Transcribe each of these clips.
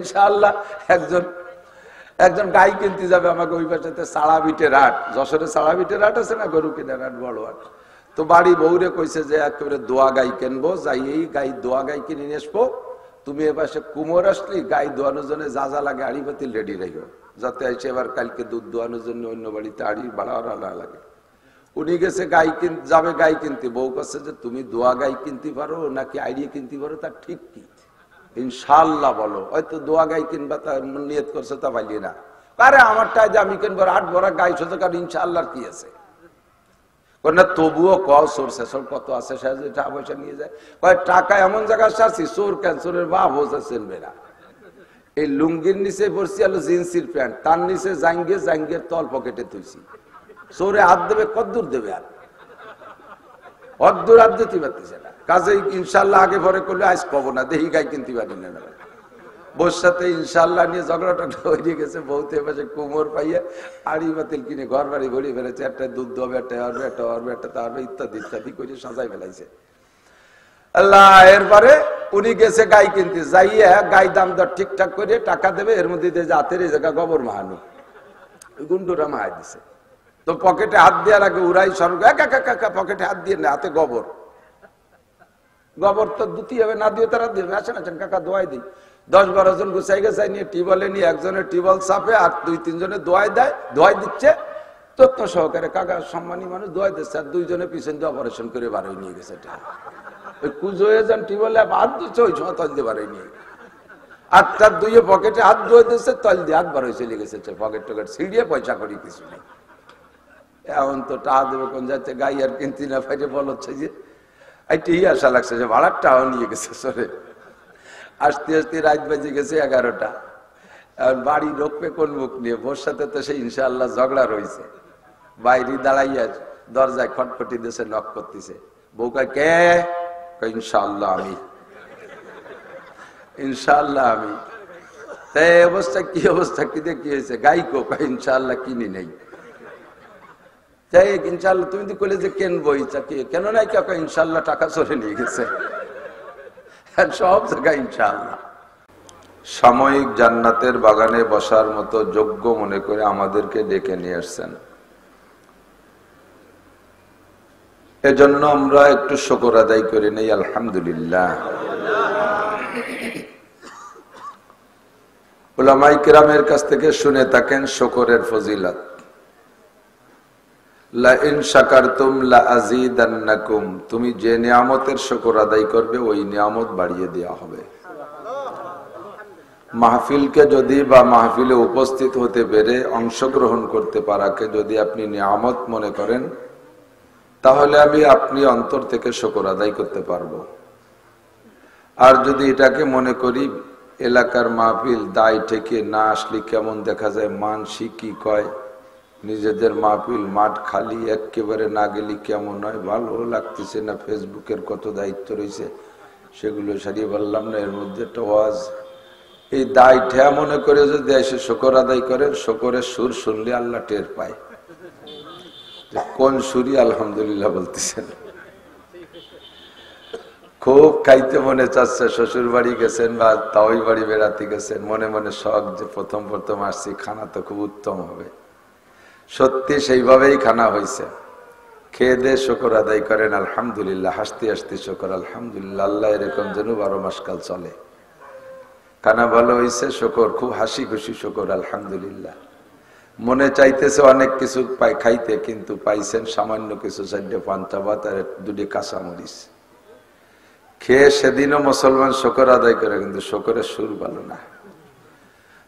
ইনশাআল্লাহ একজন গাই কিনতে যাবে আমাকে ওই পাশে সাড়া বিটের হাট, যশোরে সাড়া বিটের হাট আছে না, গরু কেনার হাট, বড় হাট। তো বাড়ি বউরে কইছে যে একেবারে দোয়া গাই কিনবো, যাই এই গাই দোয়া গাই কিনে নিয়ে আসবো, তুমি এ পাশে কুমোর আসলি গাই দোয়ানোর জন্য যা যা লাগে আড়ি বাতিল রেডি রাখো, যাতে এসে এবার কালকে দুধ দোয়ানোর জন্য অন্য বাড়িতে আড়ি বাড়াওয়া না লাগে। উনি গেছে গাই যাবে গাই কিনতে, বউ কাছে যে তুমি দোয়া গাই কিনতে পারো নাকি আইডিয়া কিনতে পারো, তার ঠিক কি? ইনশাআল্লাহ বলো। হয়তো দোয়া গাই কিনবা তার নিয়ত করছে, তা পাইলি না, আরে আমারটাই যে আমি কিনবো 8 ভরা গাই সোজা, কারণ ইনশাআল্লাহর কি আছে না, তবুও সোর্স কত আছে, টাকা পয়সা নিয়ে যায়, টাকা এমন জায়গায় আসছি চোর ক্যান্সরের বা বোঝা চেনবে না। এই লুঙ্গির নিচে পড়ছি আলো জিন্সির প্যান্ট, তার নিচে জাঙ্গের তল পকেটে তুলছি, চোরে হাত দেবে কদ্দূর দেবে, আর অদ্দূর হাত দিতে পারতেছে না। কাজেই ইনশাল্লাহ আগে পরে করলে আজ কব না, দেখি গাই কিনতে পারি না। বউর সাথে ইনশাল্লাহ নিয়ে ঝগড়াটা হয়ে গেছে, বউতে পাশে কুমোর পাইয়ে আড়ি বাতিল কিনে ঘর বাড়ি ভরিয়ে ফেলেছে, একটা দুধ হবে, একটা হবে, একটা হবে, একটা তা হবে, ইত্যাদি ইত্যাদি করে সাজাই ফেলাইছে। আল্লাহ এরপরে উনি গেছে গাই কিনতে, যাইয়া গাই দাম দর ঠিকঠাক করে টাকা দেবে, এর মধ্যে হাতের এই জায়গা গোবর মাহানো, গুন্ডুরা মাহাই দিছে। তো পকেটে হাত দেওয়ার আগে উড়াই সরব, পকেটে হাত দিয়ে না, হাতে গোবর তো দুটি হবে, না দিয়ে তারা দেবে, আসেন আসেন কাকা দোয়াই দিই। 10-12 জন গুছাই গেছাই নিয়ে টিউবওয়েলে নিয়ে একজনের টিউবওয়েল চাপে আর 2-3 জনে দোয়াই দিচ্ছে তত্ত্ব সহকারে, কাকা সম্মানী মানুষ দোয়াই দিচ্ছে, আর 2 জনে পিছন দিয়ে অপারেশন করে বারোই নিয়ে গেছে। ওই কুজো হয়ে যান টিউবওয়েলে হাত দিচ্ছে, ওই সময় তল দিয়ে বারোই নিয়ে, আর তার 2 পকেটে হাত ধুয়ে দিচ্ছে, তল দিয়ে হাত বারোই চলে গেছে, পকেট টকেট ছিঁড়িয়ে পয়সা করি কিছু নেই। এখন তো টাকা দেবে কোন যাচ্ছে, গাই আর কিনতে না পাইলে বলছে যে এইটাই আশা লাগছে যে ভাড়ার টাকাও নিয়ে গেছে সরে। আসতে আসতে রাত বাজে গেছে 11টা, বাড়ি ঢুকবে কোন মুখ নিয়ে, বোর সাথে তো সেই ইনশাআল্লাহ ঝগড়া রয়েছে, বাইরে দাঁড়াইয়া দরজায় খটখটি দিয়েছে, নক করতেছে, বউ কয় কে, ইনশাআল্লাহ আমি, ইনশাআল্লাহ আমি। তাই অবস্থা কি কি হয়েছে, গাই কো, ইনশাআল্লাহ কিনি নেই। ইনশাআল্লাহ তুমি তো কইলে যে কেনবো, কেন নাই কাকা, ইনশাআল্লাহ টাকা চলে নিয়ে গেছে, সব জায়গায় ইনশাআল্লাহ। সাময়িক জান্নাতের বাগানে বসার মতো যোগ্য মনে করে আমাদেরকে ডেকে নিয়ে আসছেন, এজন্য আমরা একটু শুকর আদায় করে নেই, আলহামদুলিল্লাহ। উলামায়ে কিরামের কাছ থেকে শুনে থাকেন শুকরের ফজিলত, লা ইন শাকারতুম লা আযীদান্নাকুম, তুমি যে নিয়ামতের শুকর আদায় করবে ওই নিয়ামত বাড়িয়ে দেওয়া হবে। মাহফিলকে যদি বা মাহফিলে উপস্থিত হতে পেরে অংশগ্রহণ করতে পারাকে যদি আপনি নিয়ামত মনে করেন, তাহলে আপনি অন্তর থেকে শুকর আদায় করতে পারবো। আর যদি এটাকে মনে করি এলাকার মাহফিল, দায় থেকে না আসলে কেমন দেখা যায়, মানসি কি কয়, নিজেদের মাহফিল মাঠ খালি, একেবারে না গেলে কেমন হয়, ভালো লাগতেছে না, ফেসবুকের কত দায়িত্ব রয়েছে সেগুলো সারিয়ে বললাম না, এর মধ্যে একটা ওয়াজ, এই দায় ঠেয়া মনে করে যদি এসে শুকর আদায় করেন, শুকরের সুর শুনলে আল্লাহ টের পায়, কোন সুরি আলহামদুলিল্লাহ বলতেছেন। খুব খাইতে মনে চাচ্ছে, শ্বশুর বাড়ি গেছেন বা তাওই বাড়ি বেড়াতে গেছেন, মনে মনে শখ যে প্রথম আসছি, খানা তো খুব উত্তম হবে, সত্যি সেইভাবেই খানা হয়েছে, খেয়ে দিয়ে শুকর আদায় করেন আলহামদুলিল্লাহ, হাসতে হাসতে শুকর আলহামদুলিল্লাহ, আল্লাহ এরকম যেন 12 মাস কাল চলে। খানা ভালো হয়েছে, শুকর, খুব হাসি খুশি শুকর আলহামদুলিল্লাহ। মনে চাইতেছে অনেক কিছু খাইতে, কিন্তু পাইছেন সামান্য কিছু, 4 পান্তা ভাত আর 2 কাঁচামরিচ, খেয়ে সেদিনও মুসলমান শুকর আদায় করে, কিন্তু শুকরের সুর ভালো না।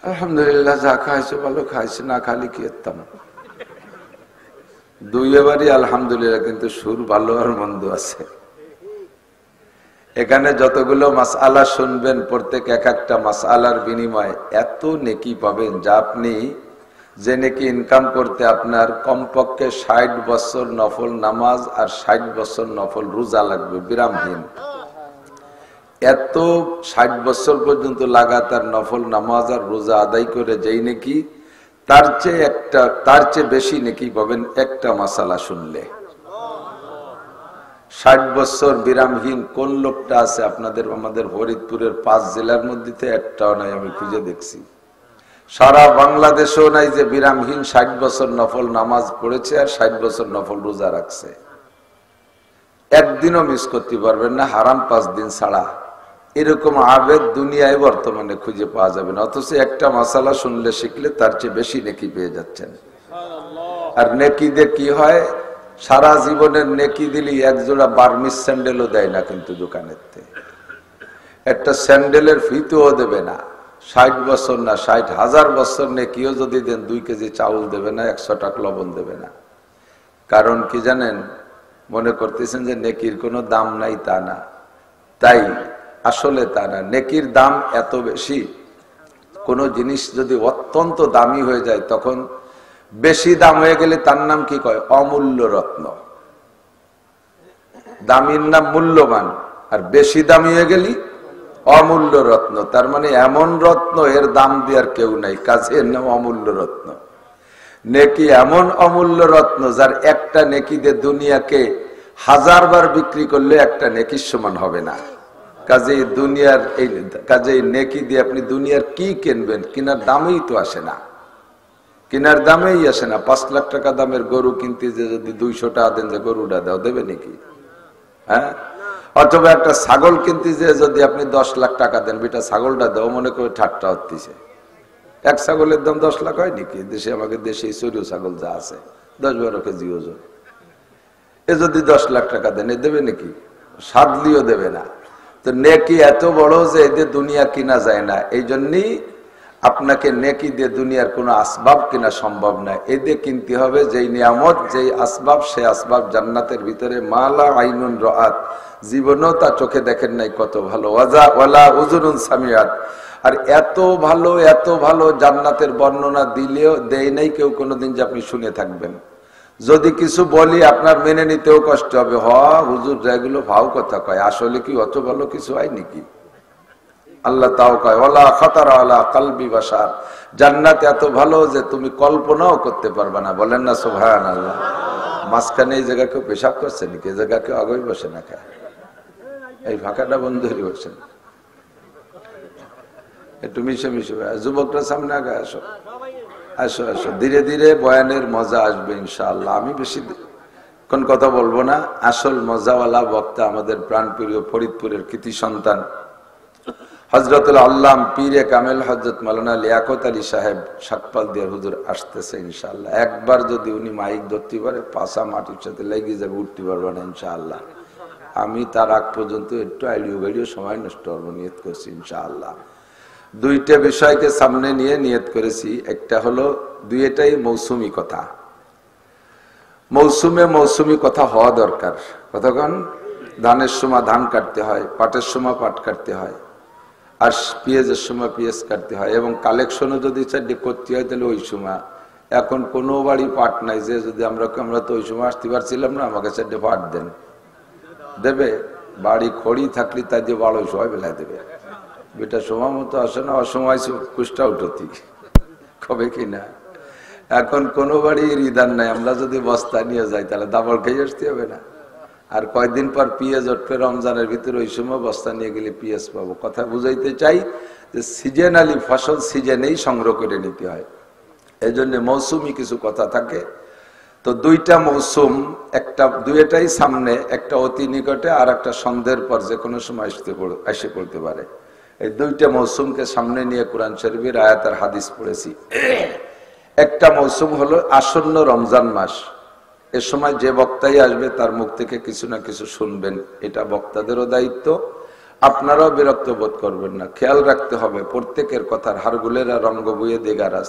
আলহামদুলিল্লাহ, যা খাইছে ভালো খাইছে, না খালি কি এতাম, 2 বারই আলহামদুলিল্লাহ, কিন্তু সুর ভালো আর মন্দ আছে। এখানে যতগুলো মাসআলা শুনবেন, প্রত্যেক এক একটা মাসআলার বিনিময়ে এত নেকি পাবেন, যা আপনি যে নেকি ইনকাম করতে আপনার কমপক্ষে 60 বছর নফল নামাজ আর 60 বছর নফল রোজা লাগবে বিরামহীন। এত 60 বছর পর্যন্ত লাগাতার নফল নামাজ আর রোজা আদায় করে যেই নেকি, তার চেয়ে বেশি নেকি পাবেন একটা মাসালা শুনলে। 60 বছর বিরামহীন কোন লোকটা আছে আপনাদের আমাদের ফরিদপুরের 5 জেলার মধ্যে একটাও নাই, আমি খুঁজে দেখছি। সারা বাংলাদেশেও নাই যে বিরামহীন 60 বছর নফল নামাজ পড়েছে আর 60 বছর নফল রোজা রাখছে। একদিনও মিস করতে পারবেন না, হারাম 5 দিন ছাড়া। এরকম আবেদ দুনিয়ায় বর্তমানে খুঁজে পাওয়া যাবে না। অথচ একটা মাসালা শুনলে শিখলে তার চেয়ে বেশি নেকি পেয়ে যাচ্ছেন। আর নেকি দিয়ে কি হয়, সারা জীবনের নেকি দিলি একজোড়া বার্মিস স্যান্ডেলও দেয় না কিন্তু দোকানের থেকে, একটা স্যান্ডেলের ফিতেও দেবে না। 60 বছর না 60,000 বছর নেকিও যদি দেন 2 কেজি চাউল দেবে না, 100 টাকা লবণ দেবে না। কারণ কি জানেন, মনে করতেছেন যে নেকির কোনো দাম নাই, তা না। তাই আসলে তা না, নেকির দাম এত বেশি। কোনো জিনিস যদি অত্যন্ত দামি হয়ে যায়, তখন বেশি দাম হয়ে গেলে তার নাম কি কয়, অমূল্য রত্ন। দামির নাম মূল্যবান, আর বেশি দামি হয়ে গেলি অমূল্য রত্ন। তার মানে এমন রত্ন এর দাম দেওয়ার কেউ নাই, কাজে এর নাম অমূল্য রত্ন। নেকি এমন অমূল্য রত্ন যার একটা নেকি দিয়ে দুনিয়াকে 1000 বার বিক্রি করলে একটা নেকির সমান হবে না। কাজেই দুনিয়ার কাজেই নেকি দিয়ে আপনি দুনিয়ার কি কিনবেন, কিনার দামেই তো আসে না, কিনার দামেই আসে না। 5 লাখ টাকা দামের গরু কিনতে যে যদি 200 টাকা দেন যে গরুটা দাও, দেবে নাকি? হ্যাঁ। অথবা একটা ছাগল কিনতে যে যদি আপনি 10 লাখ টাকা দেন, বেটা ছাগলটা দাও, মনে করে ঠাট্টা হচ্ছে। এক ছাগলের দাম 10 লাখ হয় নাকি? দেশে আমাদের দেশে চড়িও ছাগল যা আছে 10-12 কেজি ওজন, এ যদি 10 লাখ টাকা দেন, এ দেবে নাকি? সাদলিও দেবে না। তো নেকি এত বড় যে এতে দুনিয়া কিনা যায় না। এই জন্যই আপনাকে নেকি দিয়ে দুনিয়ার কোনো আসবাব কিনা সম্ভব না। এতে কিনতে হবে যেই নিয়ামত, যেই আসবাব, সে আসবাব জান্নাতের ভিতরে মালা আইনুন রাআত, জীবনেও তা চোখে দেখেন নাই কত ভালো, ওয়ালা উযুনুন সামিআত। আর এত ভালো জান্নাতের বর্ণনা দিলেও দেয় নাই কেউ কোনোদিন যে আপনি শুনে থাকবেন। যদি কিছু বলি আপনার মেনে নিতেও কষ্ট হবে, হুজুর যেগুলো ভাও কথা কয়, আসলে কি অত ভালো কিছু হয় নাকি? আল্লাহ তাও কয় ওয়ালা খাতারা আলা কলবি বাশার, জান্নাত এত ভালো যে তুমি কল্পনাও করতে পারবে না। বলেন না সুবহানাল্লাহ। মাঝখানে এই জায়গা কেউ পেশাব করছে নাকি? এই জায়গা কেউ আগেই বসে না, এই ফাঁকাটা বন্ধ হয়ে বসেন, একটু মিশে যুবকরা সামনে আগে আসো, আসো আসো, ধীরে ধীরে বয়ানের মজা আসবে ইনশাআল্লাহ। আমি বেশি কোন কথা বলবো না। আসল মজাওয়ালা বক্তা আমাদের প্রাণপ্রিয় ফরিদপুরের কৃতি সন্তান হযরতুল আল্লাম পীরে কামেল হযরত মাওলানা লিয়াকত আলী সাহেব শাকপাল দিয়ে হুজুর আসতেছে ইনশাআল্লাহ। একবার যদি উনি মাইক ধরতে পারে, পাশা মাটির সাথে লেগে যাবে, উঠতে পারবে না ইনশাআল্লাহ। আমি তার আগ পর্যন্ত একটু আইডিও সময় নষ্ট করবো নিয়ত করছি ইনশাআল্লাহ। 2টা বিষয়কে সামনে নিয়ে নিয়ত করেছি। একটা হলো, দুইটাই মৌসুমি কথা। মৌসুমি কথা হওয়া দরকার। কতক্ষণ? ধানের সময় ধান কাটতে হয়, পাটের সময় পাট কাটতে হয়, আর পেঁয়াজের সময় পেঁয়াজ কাটতে হয়, এবং কালেকশনও যদি চারটে করতে হয় তাহলে ওই সময়। এখন কোনো বাড়ি পাট নাই যে যদি আমরা তো ওই সময় আসতে পারছিলাম না, আমাকে চারটে পাট দেন, দেবে? বাড়ি খড়ি থাকলে তাই দিয়ে 1200 বেলায় দেবে। বেটা সময় মতো আসে না, অসময় কুষ্টা উঠতি কবে কিনা। এখন কোনো বাড়ির ইদান নাই, আমরা যদি বস্তা নিয়ে যাই তাহলে দাবল খেয়ে আসতে হবে না। আর কয়দিন পর পেঁয়াজ উঠবে রমজানের ভিতরে, ওই সময় বস্তা নিয়ে গেলে পেঁয়াজ পাবো। কথা বুঝাইতে চাই যে সিজনালি ফসল সিজনেই সংগ্রহ করে নিতে হয়। এই জন্য মৌসুমি কিছু কথা থাকে। তো 2টা মৌসুম, দুইটাই সামনে, একটা অতি নিকটে আর একটা সন্ধ্যের পর যে কোনো সময় এসে পড়তে পারে। এই 2টা মৌসুমকে সামনে নিয়ে কোরআন শরীফের আয়াত আর হাদিস পড়েছি। একটা মৌসুম হলো আসন্ন রমজান মাস। এ সময় যে বক্তাই আসবে তার মুখ থেকে কিছু না কিছু শুনবেন, এটা বক্তাদেরও দায়িত্ব। আপনারাও বিরক্ত বোধ করবেন না, খেয়াল রাখতে হবে প্রত্যেকের কথার। হারগুলেরা রঙ্গ বইয়ে দেগারাস,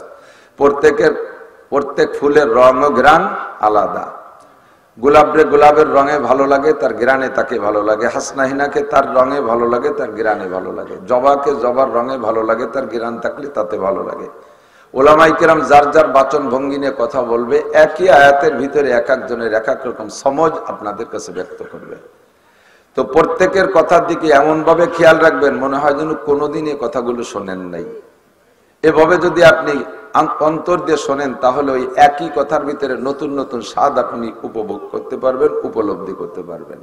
প্রত্যেক ফুলের রং ও ঘ্রাণ আলাদা। গোলাপের রঙে ভালো লাগে, তার ঘ্রাণে তাকে ভালো লাগে। হাসনাহিনাকে তার রঙে ভালো লাগে, তার ঘ্রাণে ভালো লাগে। জবাকে জবার রঙে ভালো লাগে, তার ঘ্রাণ থাকলে তাতে ভালো লাগে। ওলামায়ে কেরাম যার যার বাচন ভঙ্গি নিয়ে কথা বলবে, একই আয়াতের ভিতরে এক একজনের এক এক রকম সমঝ আপনাদের কাছে ব্যক্ত করবে। তো প্রত্যেকের কথার দিকে এমন ভাবে খেয়াল রাখবেন মনে হয় যেন কোনোদিন এই কথাগুলো শোনেন নাই। এভাবে যদি আপনি অন্তর দিয়ে শোনেন তাহলে ওই একই কথার ভিতরে নতুন নতুন স্বাদ আপনি উপভোগ করতে পারবেন, উপলব্ধি করতে পারবেন।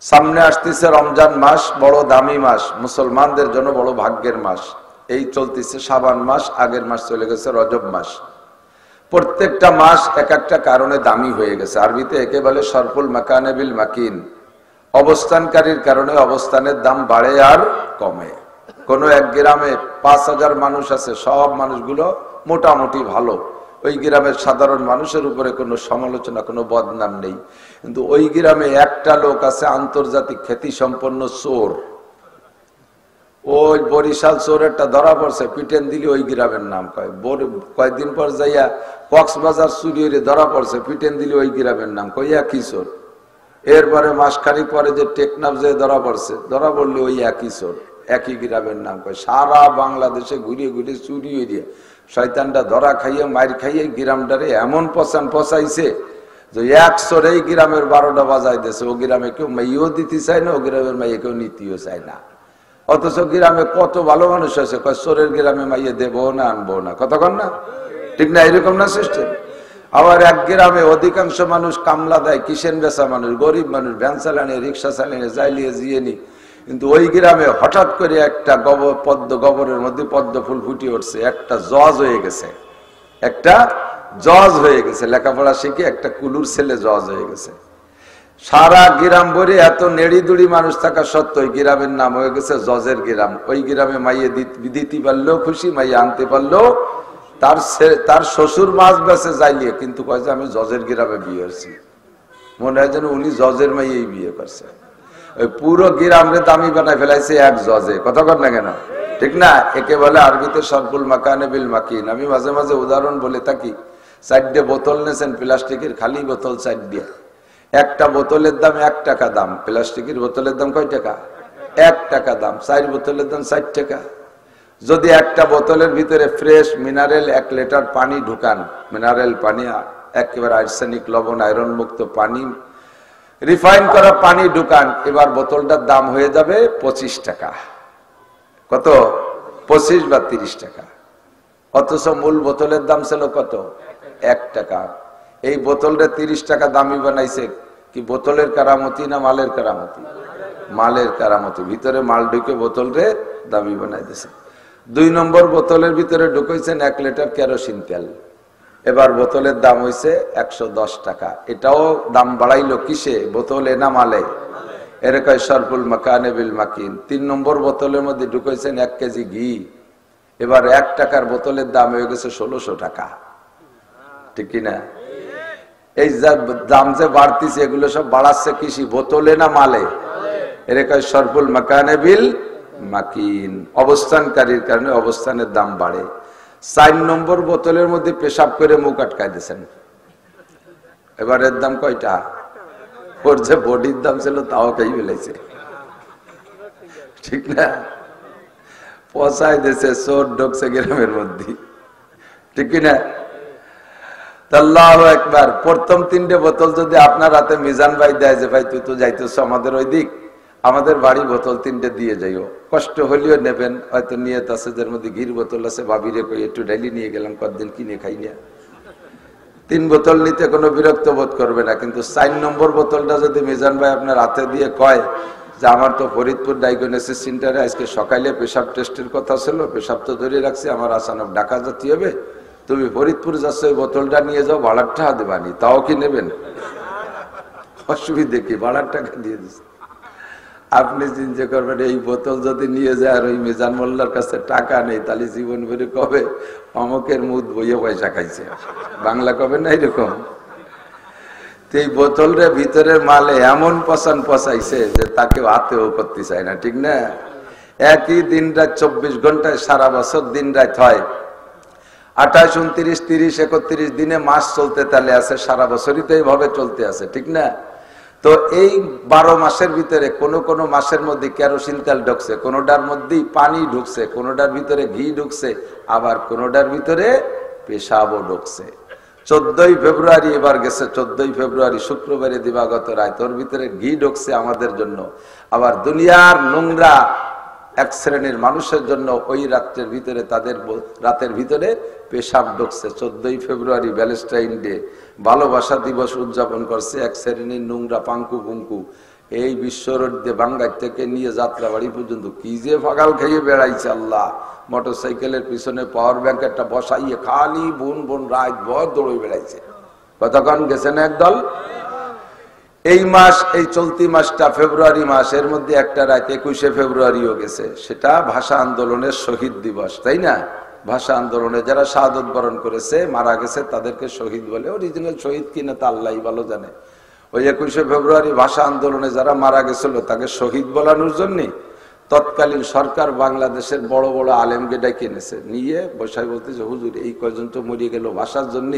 সামনে আসতেছে রমজান মাস, বড় দামি মাস, মুসলমানদের জন্য বড় ভাগ্যের মাস। এই চলতেছে শাবান মাস, আগের মাস চলে গেছে রজব মাস। প্রত্যেকটা মাস এক একটা কারণে দামি হয়ে গেছে। আরবিতে একে বলে সরফুল মাকানে বিল মাকিন, অবস্থানকারীর কারণে অবস্থানের দাম বাড়ে আর কমে। কোন এক গ্রামে 5,000 মানুষ আছে, সব মানুষগুলো মোটামুটি ভালো, ওই গ্রামের সাধারণ মানুষের উপরে কোনো সমালোচনা, কোনো বদনাম নেই। কিন্তু ওই গ্রামে একটা লোক আছে আন্তর্জাতিক খ্যাতি সম্পন্ন চোর। ওই বরিশাল চোরেরটা ধরা পড়ছে, পিটেন দিলে ওই গ্রামের নাম কয়। কয়েকদিন পর যাইয়া কক্সবাজার চুরি ধরা পড়ছে, পিটেন দিলে ওই গ্রামের নাম কয়, একই চোর। এরপরে মাসখানিক পরে যে টেকনাফ যে ধরা পড়ছে, ধরা পড়লে ওই একই চোর, একই গ্রামের নাম কয়। সারা বাংলাদেশে ঘুরিয়ে ঘুরিয়ে চুরি হইয়া শয়তানটা ধরা খাইয়ে মাইর খাইয়ে গ্রামটারে এমন পচাইছে যে এক চোরে এই গ্রামের 12টা বাজাই দিয়েছে। ও গ্রামে কেউ মাইও দিতে চায় না, ও গ্রামের মাইয়ে কেউ নিতেও চায় না। অথচ গ্রামে কত ভালো মানুষ আছে, চোরের গ্রামে মাইয়ে দেবো না, আনবো না, কতক্ষণ না, ঠিক না? এরকম না সিস্টেম। আবার এক গ্রামে অধিকাংশ মানুষ কামলা দেয়, কিসেন বেচা মানুষ, গরিব মানুষ, ভ্যান চালানিয়ে, রিক্সা চালিয়ে, যাইলিয়ে জিয়ে নি। কিন্তু ওই গ্রামে হঠাৎ করে একটা গোবরের মধ্যে পদ্ম ফুল ফুটে উঠছে, একটা জজ হয়ে গেছে, একটা জজ হয়ে গেছে। লেখাপড়া শিখে একটা কুলুর ছেলে জজ হয়ে গেছে। সারা গ্রাম ভরে এত নেড়িদুড়ি মানুষ থাকা সত্ত্বেও ওই গ্রামের নাম হয়ে গেছে জজের গ্রাম। ওই গ্রামে মাইয়ে দিতে পারলেও খুশি, মাইয়ে আনতে পারলেও তার শ্বশুর মাছ বেছে যাইলিয়ে, কিন্তু কয় যে আমি জজের গ্রামে বিয়ে হয়েছি। মনে হয় যেন উনি জজের মাইয়েই বিয়ে করছে। ওই পুরো গ্রামে দামি বানায় ফেলাইছে এক জজে, কথা কর না কেন, ঠিক না? একে বলে আরবিতে সরফুল মাকানে বিল মাকিন। আমি মাঝে মাঝে উদাহরণ বলে থাকি, 4টে বোতল নেছেন প্লাস্টিকের, খালি বোতল 4 দিয়ে, একটা বোতলের দাম 1 টাকা দাম। প্লাস্টিকের বোতলের দাম কয় টাকা? 1 টাকা দাম। 4 বোতলের দাম 60 টাকা। যদি একটা বোতলের ভিতরে ফ্রেশ মিনারেল 1 লিটার পানি ঢুকান, মিনারেল পানি, একেবারে আর্সেনিক লবণ আয়রন মুক্ত পানি, রিফাইন করা পানি ঢুকান, এবার বোতলটার দাম হয়ে যাবে 25 টাকা। কত? 25 বা 30 টাকা। অথচ মূল বোতলের দাম ছিল কত? 1 টাকা। এই বোতলটা 30 টাকা দামি বানাইছে কি বোতলের কারামতি না মালের কারামতি? মালের কারামতি। ভিতরে মাল ঢুকে বোতলরে দামি বানাই দিয়েছে। 2 নম্বর বোতলের ভিতরে ঢুকাইছেন 1 লিটার কেরোসিন তেল, এবার বোতলের দাম হয়েছে 110 টাকা। এটাও দাম বাড়াইলো কিসে? বোতলে না মালে? এরকম সরফুল মাকানে বিল মাকিন। 3 নম্বর বোতলের মধ্যে ঢুকাইছেন 1 কেজি ঘি, এবার 1 টাকার বোতলের দাম হয়ে গেছে 1600 টাকা, ঠিক কিনা? এই দাম যে বাড়তিছে, এগুলো সব বাড়াচ্ছে কৃষি, বোতলে না মালে? এরকম সরফুল মাকানে বিল মাকিন। অবস্থানকারীর কারণে অবস্থানের দাম বাড়ে। 4 নম্বর বোতলের মধ্যে পেশাব করে মুখ আটকায় দিয়েছেন, এবার এর দাম কয়টা? ওর যে বডির দাম ছিল তাও খাই ফেলেছে, ঠিক না? পচাই দিয়েছে, চোর ঢুকছে গ্রামের মধ্যে, ঠিক কিনা? আল্লাহু আকবার। প্রথম 3টে বোতল যদি আপনার হাতে মিজান ভাই দেয় যে ভাই তুই তো যাইতেছ আমাদের ওই দিক, আমাদের বাড়ি বোতল 3টে দিয়ে যাইও, কষ্ট হলেও নেবেন। হয়তো নিয়ত আছে, যার মধ্যে ঘির বোতল আছে, ভাবিরে কই একটু ডাইলি নিয়ে গেলাম, কতদিন কিনে খাই না। 3 বোতল নিতে কোনো বিরক্ত বোধ করবে না। কিন্তু 4 নম্বর বোতলটা যদি মিজান ভাই আপনার হাতে দিয়ে কয় যে আমার তো ফরিদপুর ডায়াগনোসিস সেন্টারে আজকে সকালে পেশাব টেস্টের কথা ছিল, পেশাব তো ধরে রাখছি, আমার আসানক ঢাকা যেতে হবে, তুমি ফরিদপুর যাচ্ছ, ওই বোতলটা নিয়ে যাও, ভাড়ার টাকা দেবানি, তাও কি নেবেন? অসুবিধে কি? ভাড়ার টাকা দিয়ে দিচ্ছে। আপনি চিন্তা করবেন, এই বোতল যদি নিয়ে যায় আর ওই মিজান মোল্লার কাছে টাকা নেই, তাহলে জীবন ভরে কবে অমকের মুদ বইয়ে পয়সা খাইছে, বাংলা কবে না এরকম। এই বোতলের ভিতরের মালে এমন পচাইছে যে তাকে হাতেও করতে চায় না, ঠিক না? একই দিন রাত 24 ঘন্টায় সারা বছর দিন রাত হয়। 28, 29, 30, 31 দিনে মাস চলতে তালে আছে, সারা বছরই তো এইভাবে চলতে আছে, ঠিক না? তো এই 12 মাসের ভিতরে কোন মাসের মধ্যে কেরোসিন তেল ঢুকছে, কোনটার মধ্যেই পানি ঢুকছে, কোনটার ভিতরে ঘি ঢুকছে, আবার কোনটার ভিতরে পেশাবও ঢুকছে। 14ই ফেব্রুয়ারি এবার গেছে, 14ই ফেব্রুয়ারি শুক্রবারে দিবাগত রাত, ওর ভিতরে ঘি ঢুকছে আমাদের জন্য। আবার দুনিয়ার নোংরা এক শ্রেণীর মানুষের জন্য ওই রাত্রের ভিতরে, তাদের রাতের ভিতরে পেশাব ঢুকছে। 14ই ফেব্রুয়ারি ভ্যালেন্টাইন ডে, ভালোবাসা দিবস উদযাপন করছে এক শ্রেণীর নোংরা পাঙ্কু পুঙ্কু। এই বিশ্ব রোড দিয়ে বাঙ্গার থেকে নিয়ে যাত্রাবাড়ি পর্যন্ত কি যে ফাগাল খেয়ে বেড়াইছে আল্লাহ। মোটরসাইকেলের পিছনে পাওয়ার ব্যাংক একটা বসাইয়ে খালি বোন বোন রাত ভর দৌড়ে বেড়াইছে। কতক্ষণ গেছে না একদল। এই মাস, এই চলতি মাসটা ফেব্রুয়ারি মাস, এর মধ্যে একটা রাত 21শে ফেব্রুয়ারিও গেছে, সেটা ভাষা আন্দোলনের শহীদ দিবস, তাই না? ভাষা আন্দোলনে যারা শাহাদত বরণ করেছে, মারা গেছে, তাদেরকে শহীদ বলে। অরিজিনাল শহীদ কিনা তা আল্লাহই ভালো জানে। ওই 21শে ফেব্রুয়ারি ভাষা আন্দোলনে যারা মারা গেছিল তাকে শহীদ বলানোর জন্য তৎকালীন সরকার বাংলাদেশের বড় বড় আলেমকে ডেকে এনেছে, নিয়ে বসাই বলতেছে, হুজুর এই কয়জন তো মরিয়ে গেল ভাষার জন্য,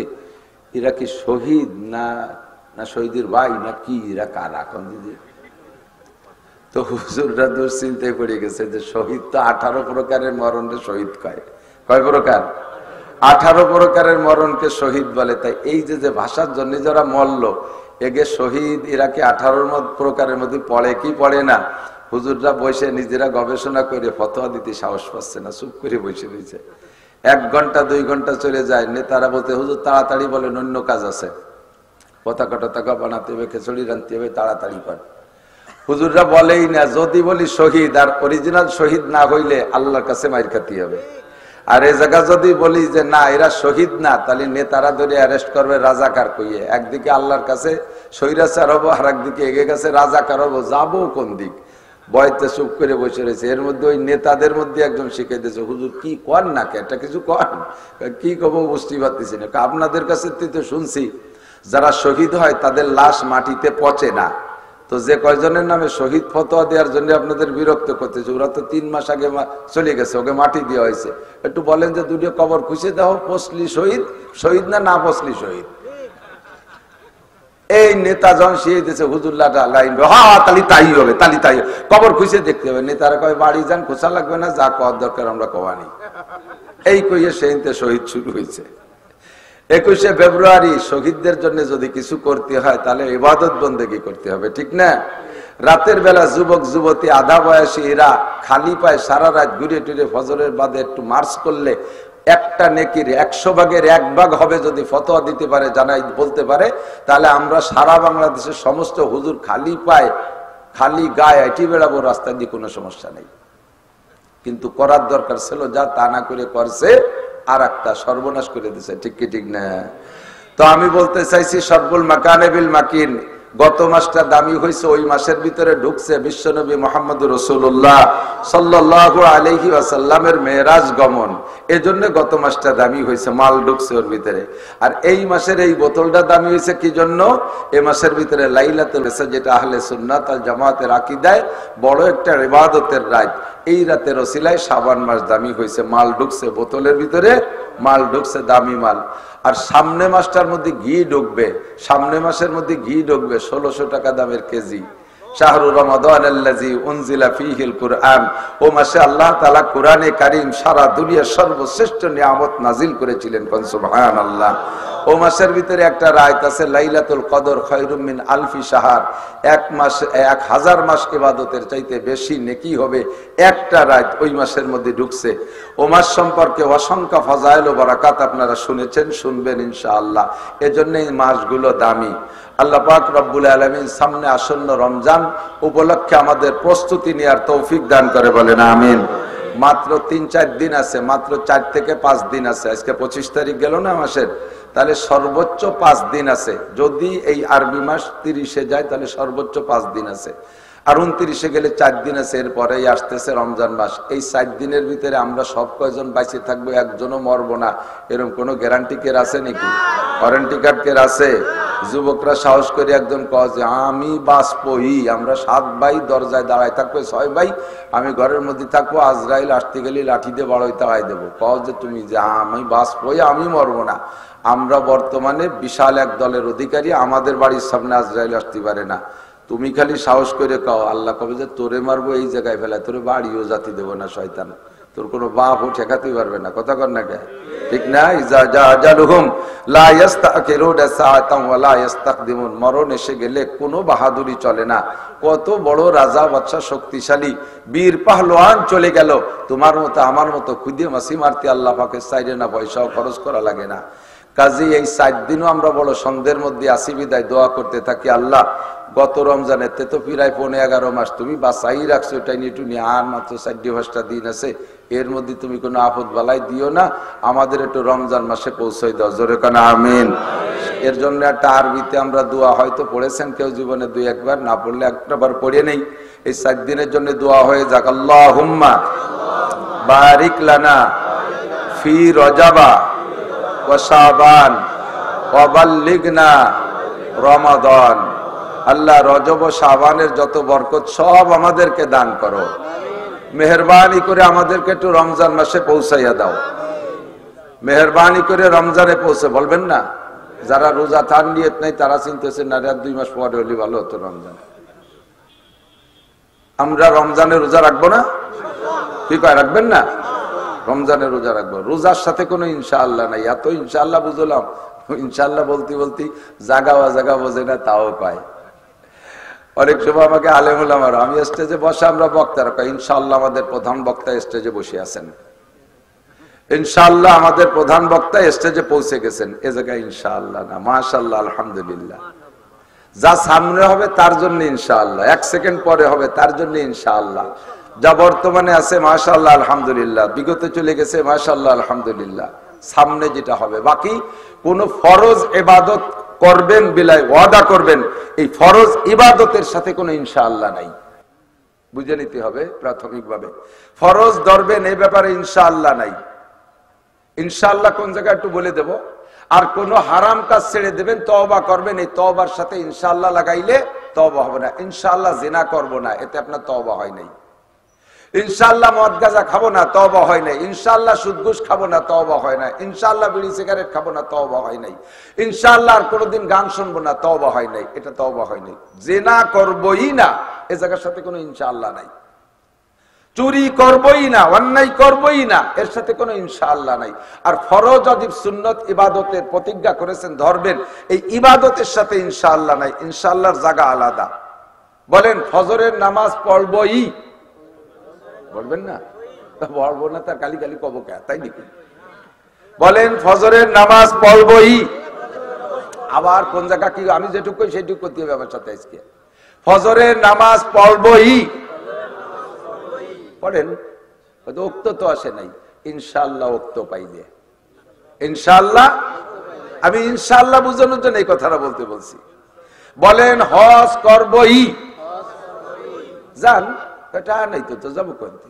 এরা কি শহীদ না না শহীদের ভাই না কি, এরা কারা এখন দিদি? তো হুজুররা দুশ্চিন্তায় পড়ে গেছে যে শহীদ তো 18 প্রকারের মরণকে শহীদ কয়। কয় প্রকার? 18 প্রকারের মরণকে শহীদ বলে। তাই এই যে ভাষার জন্য যারা মরল, এগে শহীদ, এরা কি 18 প্রকারের মধ্যে পড়ে কি পড়ে না? হুজুররা বসে নিজেরা গবেষণা করে ফতোয়া দিতে সাহস পাচ্ছে না, চুপ করে বসে রয়েছে। 1 ঘন্টা 2 ঘন্টা চলে যায়, নেতারা বলতে, হুজুর তাড়াতাড়ি বলেন, অন্য কাজ আছে, পতাকা টতাকা বানাতে হবে, খিচুড়ি রাঁধতে হবে, তাড়াতাড়ি কর। হুজুররা বলেই না, যদি বলি শহীদ আর অরিজিনাল শহীদ না হইলে আল্লাহর কাছে মাইর খাতি হবে। আর এই জায়গা যদি বলি যে না এরা শহীদ না, তাহলে নেতারা ধরে অ্যারেস্ট করবে রাজাকার কইয়ে। একদিকে আল্লাহর কাছে স্বৈরাচার হবো, আর একদিকে এগিয়ে গেছে রাজাকার হবো, যাবো কোন দিক? বয়তে চুপ করে বসে রয়েছে। এর মধ্যে ওই নেতাদের মধ্যে একজন শিখে দিয়েছে, হুজুর কি কর না, একটা কিছু কর, কি কব বুঝতে পারতেছি না। আপনাদের কাছে তো শুনছি যারা শহীদ হয় তাদের লাশ মাটিতে পচে না, তো যে কয়জনের নামে শহীদ ফতোয়া দেওয়ার জন্য আপনাদের বিরক্ত করতেছে, ওরা তো 3 মাস আগে চলে গেছে, ওকে মাটি দেওয়া হয়েছে। একটু বলেন যে দুটো কবর খুঁজে দাও, পচলি শহীদ, শহীদ না না পচলি শহীদ? এই নেতা যখন শিয়ে দিয়েছে, হুজুল্লাহ লাইন, হ্যাঁ তালি তাই হবে, তালি তাই কবর খুঁজে দেখতে হবে। নেতারা কয় বাড়ি যান, খোঁচা লাগবে না, যা কর দরকার আমরা কবানি। এই কইয়ে সেইতে শহীদ শুরু হয়েছে। 21শে ফেব্রুয়ারি শহীদদের জন্য যদি কিছু করতে হয় তাহলে ইবাদত বন্দেগী করতে হবে, ঠিক না? রাতের বেলা যুবক যুবতী আধা বয়সী এরা খালি পায়ে সারা রাত ঘুরে টুরে ফজরের বাদে একটু মার্চ করলে একটা নেকির 100 ভাগের 1 ভাগ হবে। যদি ফতোয়া দিতে পারে, জানাই বলতে পারে, তাহলে আমরা সারা বাংলাদেশের সমস্ত হুজুর খালি পায়ে খালি গায়ে এটি বেড়াবো, রাস্তা দিয়ে কোনো সমস্যা নেই। কিন্তু করার দরকার ছিল, যা তা না করে করছে, আর একটা সর্বনাশ করে দিছে, ঠিক কি ঠিক না? তো আমি বলতে চাইছি, সর্বুল মাকানে বিল মাকিন, গত মাসটা দামি হয়েছে, ওই মাসের ভিতরে ঢুকছে বিশ্বনবী মুহাম্মদুর রাসূলুল্লাহ সাল্লাল্লাহু আলাইহি ওয়াসাল্লামের মেরাজ গমন। এজন্য গত মাসটা দামি হয়েছে, মাল ঢুকছে ওর ভিতরে। আর এই মাসের এই বোতলটা দামি হয়েছে কি জন্য? এই মাসের ভিতরে লাইলাতুল কদর, যেটা আহলে সুন্নাত ওয়াল জামাতের আকীদায় বড় একটা ইবাদতের রাত। এই রাতের ওসিলায় শাবান মাস দামি হয়েছে, মাল ঢুকছে বোতলের ভিতরে, মাল ঢুকছে, দামি মাল। আর সামনে মাসটার মধ্যে ঘি ঢুকবে, সামনে মাসের মধ্যে ঘি ঢুকবে 1600 টাকা দামের কেজি। শাহরুর রমাদান আল্লাযী উনজিলা ফীহিল কুরআন, ও মাসে আল্লাহ তাআলা কোরআনে কারীম সারা দুনিয়ার সর্বশ্রেষ্ঠ নিয়ামত নাজিল করেছিলেন। সুবহানাল্লাহ। ও মাসের ভিতরে একটা রাত আছে লাইলাতুল কদর, খায়রুম মিন আলফি শাহর। 1000 মাস ইবাদতের চাইতে বেশি নেকি হবে একটা রাত ওই মাসের মধ্যে ঢুকছে। ও মাস সম্পর্কে অসংখ্য ফাজাইল ও বারাকাত আপনারা শুনেছেন, শুনবেন ইনশাআল্লাহ। এজন্য এই মাসগুলো দামি। আল্লাহ পাক রব্বুল আলামিন সামনে আসন্ন রমজান উপলক্ষে আমাদের প্রস্তুতি নেওয়ার তৌফিক দান করে, বলেন আমিন। মাত্র 3-4 দিন আছে, মাত্র 4 থেকে 5 দিন আছে। আজকে 25 তারিখ গেল না মাসের, তাহলে সর্বোচ্চ 5 দিন আছে। যদি এই আরবি মাস 30-এ যায় তাহলে সর্বোচ্চ 5 দিন আছে। আর 29-এ গেলে 4 দিন আছে, এরপরেই আসতেছে রমজান মাস। এই 4 দিনের ভিতরে আমরা সব কয়জন বাইচে থাকবো, একজনও মরবো না, এরকম কোনো গ্যারান্টি কের আছে নাকি? ওয়ারেন্টি কার্ড কের আছে? যুবকরা সাহস করে একজন কয় যে আমি বাঁচবই, আমরা 7 ভাই দরজায় দাঁড়ায় থাকবে, 6 ভাই আমি ঘরের মধ্যে থাকবো, আজরাইল আসতে গেলে লাঠি দিয়ে বাড়াই তাড়াই দেবো। কয় যে তুমি যে আমি বাঁচবই, আমি মরবো না। আমরা বর্তমানে বিশাল এক দলের অধিকারী, আমাদের বাড়ির সামনে আজরাইল আসতে পারে না। তুমি খালি সাহস করে কও, আল্লাহ কবে যে তোরে মারবো এই জায়গায় ফেলায়, তোরে বাড়িও জাতি দেবো না শয়তান, তোর কোনো বাপও ঠেকাতেই পারবে না। কথা কর না কে? ঠিক না? ইজা জাআজালুহুম লা ইস্তাখিরুনা সাআতান ওয়া লা ইস্তাকদিমুন। মরণ এসে গেলে কোনো বাহাদুরি চলে না। কত বড় রাজা বাদশা, শক্তিশালী বীর পাহলোয়ান চলে গেল, তোমার মতো আমার মতো খুদে মাসি মারতে আল্লাহ পাকের চাইরে না, পয়সাও খরচ করা লাগে না। কাজী এই 4 দিনও আমরা বড় সন্ধ্যের মধ্যে আসি বিদায় দোয়া করতে থাকি, আল্লাহ গত রমজানের তো প্রায় 15-11 মাস তুমি বাঁচাই রাখছো, এটাই নিয়ে আর মাত্র 4-5টা দিন আছে, এর মধ্যে তুমি কোনো আপদ বালাই দিও না, আমাদের একটু রমজান মাসে পৌঁছাই দাও, জোরে কানা আমিন। এর জন্য একটা আরবিতে আমরা দোয়া হয়তো পড়েছেন কেউ জীবনে 2-1 বার, না পড়লে একটাবার পড়ে নেই। এই 4 দিনের জন্য দোয়া হয়ে যাক, আল্লাহুম্মা বারিক লানা ফি রজাবা ওয়া শাবান ওয়া বাল্লিগনা রমাদান। আল্লাহ রজব ও শাবানের যত বরকত সব আমাদেরকে দান করো, মেহেরবানি করে আমাদেরকে একটু রমজান মাসে পৌঁছাইয়া দাও, মেহেরবানি করে রমজানে পৌঁছে। বলবেন না যারা রোজা থান নিয়ত নাই তারা চিন্তেছেন না 2 মাস পরে হলে ভালো হতো রমজান। আমরা রমজানে রোজা রাখবো না? কি কয় রাখবেন না? রমজানে রোজা রাখবো। রোজার সাথে কোনো ইনশাআল্লাহ নাই। এত ইনশাআল্লাহ বুঝলাম, ইনশাআল্লাহ বলতে বলতে জাগা বোঝে না তাও পায়। অনেক সময় আমাকে আলেম ওলামারা, আমি স্টেজে বসে আমরা বক্তারা কয় ইনশাআল্লাহ আমাদের প্রধান বক্তা স্টেজে বসে আছেন, ইনশাআল্লাহ আমাদের প্রধান বক্তা স্টেজে পৌঁছে গেছেন। এ জায়গায় ইনশাআল্লাহ না, মাশাআল্লাহ আলহামদুলিল্লাহ। যা সামনে হবে তার জন্য ইনশাআল্লাহ, 1 সেকেন্ড পরে হবে তার জন্য ইনশাআল্লাহ। যা বর্তমানে আছে মাশাআল্লাহ আলহামদুলিল্লাহ, বিগত চলে গেছে মাশাআল্লাহ আলহামদুলিল্লাহ, সামনে যেটা হবে। বাকি কোন ফরজ ইবাদত করবেন বিলাই ওয়াদা করবেন, এই ফরজ ইবাদতের সাথে কোনো ইনশাআল্লাহ নাই, বুঝে নিতে হবে প্রাথমিকভাবে। ফরজ ধরবেন এই ব্যাপারে ইনশাআল্লাহ নাই। ইনশাআল্লাহ কোন জায়গায় একটু বলে দেব। আর কোন হারাম কাজ ছেড়ে দেবেন, তওবা করবেন, এই তওবার সাথে ইনশাআল্লাহ লাগাইলে তওবা হবে না। ইনশাআল্লাহ জিনা করব না, এতে আপনার তওবা হয় নাই। ইনশাআল্লাহ মদ গাঁজা খাবো না, তওবা হয় নাই। ইনশাআল্লাহ সুদ ঘুষ খাবো না, তওবা হয় না। ইনশাআল্লাহ বিড়ি সিগারেট খাবো না, তওবা হয় নাই। ইনশাআল্লাহ আর কোনোদিন গান শুনবো না, তওবা হয় নাই, এটা তওবা হয় নাই। জিনা করবই না, এ জায়গার সাথে কোনো ইনশাআল্লাহ নাই। চুরি করবই না, অন্যায় করবই না, এর সাথে কোনো ইনশাআল্লাহ নাই। আর ফরজ ওয়াজিব সুন্নত ইবাদতের প্রতিজ্ঞা করেছেন ধরবেন, এই ইবাদতের সাথে ইনশাআল্লাহ নাই। ইনশাআল্লাহর জায়গা আলাদা। বলেন ফজরের নামাজ পড়বই, বলবেন না পড়বো না, তার কালি কব কে, তাই নাকি? বলেন ফজরের নামাজ পড়বই। আবার কোন জায়গা কি আমি যেটুকু কই সেটুকু করতে হবে আমার সাথে আজকে। ফজরের নামাজ পড়বই, পড়েন। উক্ত তো আসে নাই, ইনশাআল্লাহ উক্ত পাইলে ইনশাআল্লাহ। আমি ইনশাআল্লাহ বুঝানোর জন্য এই কথাটা বলছি। বলেন হজ করবই, জান এটা নাই তো যাবো কোনটি?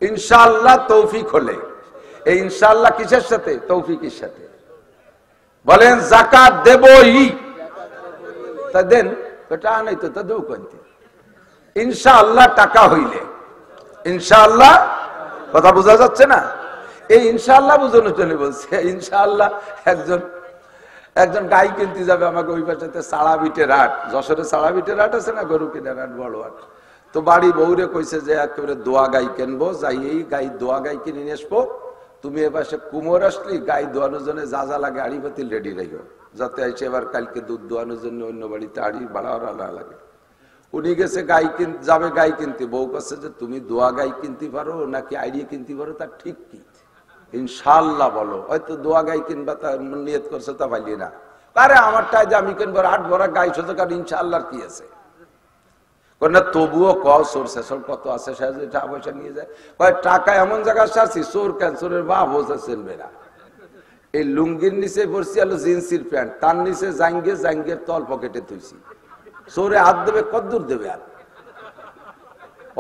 ইনশাআল্লাহ তৌফিক হলে। এই ইনশাআল্লাহ কিসের সাথে? তৌফিকের সাথে। বলেন যাকাত দেবই, তা দেন, এটা নাই তো দেবো কোনটি? ইনশাআল্লাহ টাকা হইলে, ইনশাআল্লাহ। কথা বোঝা যাচ্ছে না? এই ইনশাআল্লাহ বুঝানোর জন্য বলছে। ইনশাআল্লাহ একজন গাই কিনতে যাবে আমাকে ওই পাশে সাড়াবিটের হাট, যশোরে সাড়াবিটের হাট আছে না, গরু কেনার হাট, বড় হাট। তো বাড়ি বউরে কইছে যে একেবারে দোয়া গাই কিনবো, যাই এই গাই দোয়া গাই কিনে নিয়ে আসবো, তুমি এ পাশে কুমোর আসলি গাই দোয়ানোর জন্য যা যা লাগে আড়ি পাতিল রেডি রাখো, যাতে এসে এবার কালকে দুধ দোয়ানোর জন্য অন্য বাড়িতে আড়ি ভাড়া লাগে। উনি গেছে যাবে গাই কিনতে, বউ কাছে যে তুমি দোয়া গাই কিনতে পারো নাকি আইডিয়া কিনতে পারো, তার ঠিক কি? ইনশাআল্লাহ বলো। হয়তো দোয়া গাই কিনবা তা নিয়ত করছে, তা পাইলি না। আরে আমারটাই যে আমি কিনবো 8 ভরা গাই শুধু, কারণ ইনশাআল্লাহর কি আছে? না তবুও চোর শেষর কত আছে, টাকা পয়সা নিয়ে যায়। টাকা এমন জায়গায় সারছি, চোর ক্যান্সরের বাপ হোসা চেনবে না। এই লুঙ্গির নিচে পড়ছি আলো জিন্সির প্যান্ট, তার নিচে জাঙ্গের তল পকেটে তুইছি। চোরে হাত দেবে, কদ্দূর দেবে? আর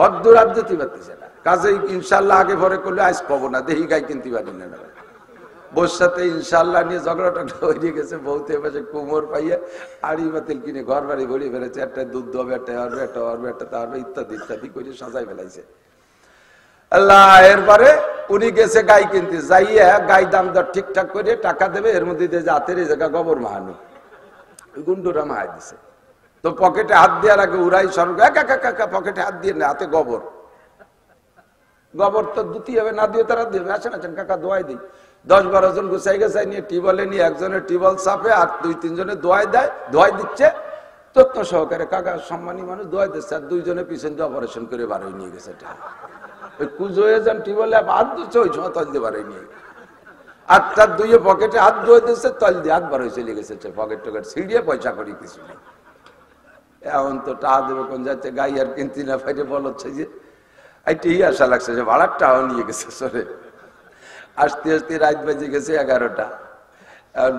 অদ্দূর হাত দিতে পারতেছে না। কাজেই ইনশাআল্লাহ আগে পরে করলে আজ পাবো না, দেখি গাই কিনতে পারি না। বউর সাথে ইনশাআল্লাহ নিয়ে ঝগড়াটা হয়ে গেছে। বউতে পাশে কুমোর পাইয়া আড়ি বাতিল কিনে ঘর বাড়ি ভরিয়ে ফেলেছে। একটা দুধ হবে, একটা হবে, একটা হবে, একটা তা হবে, ইত্যাদি ইত্যাদি করে সাজাই ফেলাইছে। আল্লাহ এরপরে উনি গেছে গাই কিনতে, যাইয়া গাই দাম দর ঠিকঠাক করে টাকা দেবে, এর মধ্যে হাতের এই জায়গা গোবর মাহানো, গুন্ডুরা মাহাই দিছে। তো পকেটে হাত দেওয়ার আগে উড়াই সরকার একা পকেটে হাত দিয়ে না, হাতে গোবর তো দুটি হবে, না দিয়ে তারা দেবে। আসেন কাকা দোয়াই দিই। 10-12 জন গুছাই নিয়ে টিবলে নিয়ে একজনের টিবল চাপে আর 2-3 জনে দোয়াই দিচ্ছে তত্ত্ব সহকারে। কাকা সম্মানী মানুষ দোয়াই দিচ্ছে, আর 2 জনে পিছন দিয়ে অপারেশন করে বারোই নিয়ে গেছে। ওই কুজো হয়ে যান টিবলে হাত দিচ্ছে, ওই সময় তল দিয়ে বারোই নিয়ে হাতটা ধুয়ে পকেটে হাত ধুয়ে দিচ্ছে, তল দিয়ে হাত বার হয়ে চলে গেছে পকেট টকেট ছিঁড়িয়ে পয়সা করি কিছু নেই। এখন তো টাকা দেবে কোন যাচ্ছে, গাই আর কিনতি না ফাইটে বলছে যে এইটাই আশা লাগছে যে ভাড়ার টাকা নিয়ে গেছে সরে। আসতে আসতে রাত বেজে গেছে 11টা।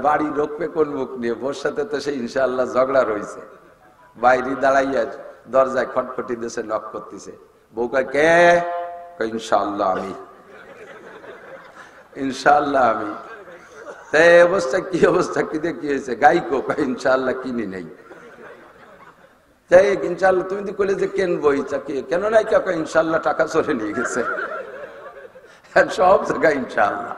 বাড়ি ঢুকবে কোন মুখ নিয়ে? বোর সাথে তো সেই ইনশাআল্লাহ ঝগড়া রয়েছে। বাইরে দাঁড়াইয়া দরজায় খটখটি দিয়েছে, নক করতেছে। বউ কয় কে? ইনশাআল্লাহ আমি। ইনশাআল্লাহ আমি। তাই অবস্থা কি? অবস্থা কি দিয়ে কি হয়েছে? গাই কো? ইনশাআল্লাহ কিনি নেই। তাই ইনশাআল্লাহ তুমি তো কইলে যে কেনবো, কেন নাই? ইনশাআল্লাহ টাকা চলে নিয়ে গেছে। সব জায়গায় ইনশাআল্লাহ।